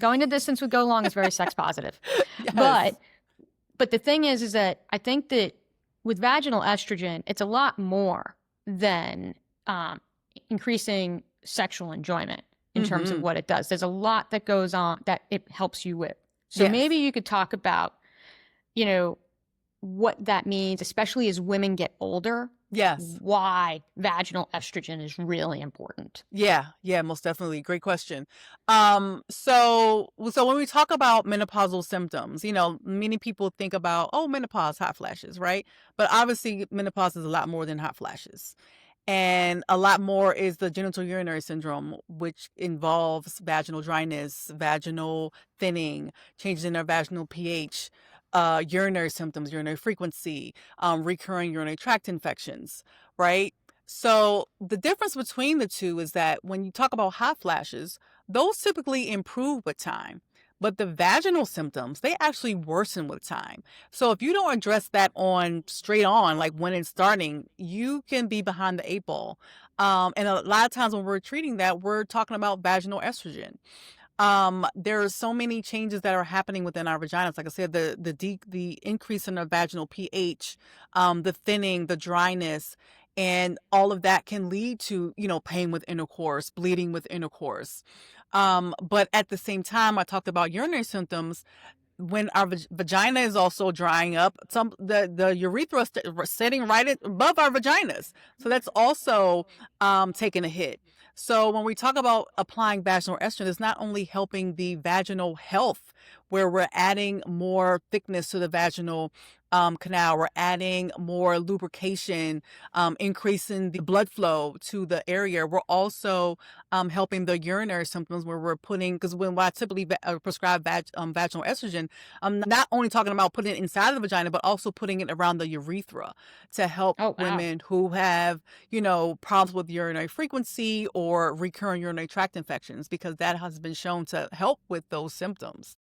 Going the distance would go long is very sex positive. Yes. But the thing is that I think that with vaginal estrogen, it's a lot more than increasing sexual enjoyment in terms of Mm-hmm. what it does. There's a lot that goes on that it helps you with. So Yes. maybe you could talk about, you know, what that means, especially as women get older, Yes. why vaginal estrogen is really important. Yeah, yeah, most definitely. Great question. So when we talk about menopausal symptoms, many people think about, oh, menopause, hot flashes, right? But obviously, menopause is a lot more than hot flashes. And a lot more is the genital urinary syndrome, which involves vaginal dryness, vaginal thinning, changes in our vaginal pH, urinary symptoms, urinary frequency, recurring urinary tract infections, right? So the difference between the two is that when you talk about hot flashes, those typically improve with time. But the vaginal symptoms, they actually worsen with time. So if you don't address that on straight on, like when it's starting, you can be behind the eight ball. And a lot of times when we're treating that, we're talking about vaginal estrogen. There are so many changes that are happening within our vaginas. Like I said, the increase in our vaginal pH, the thinning, the dryness, and all of that can lead to, pain with intercourse, bleeding with intercourse. But at the same time, I talked about urinary symptoms. When our vagina is also drying up, the urethra sitting right above our vaginas, so that's also taking a hit. So when we talk about applying vaginal estrogen, it's not only helping the vaginal health, where we're adding more thickness to the vaginal canal, we're adding more lubrication, increasing the blood flow to the area. We're also helping the urinary symptoms, where we're putting, because when I typically prescribe vaginal estrogen, I'm not only talking about putting it inside the vagina, but also putting it around the urethra to help Oh, wow. women who have, problems with urinary frequency or recurrent urinary tract infections, because that has been shown to help with those symptoms.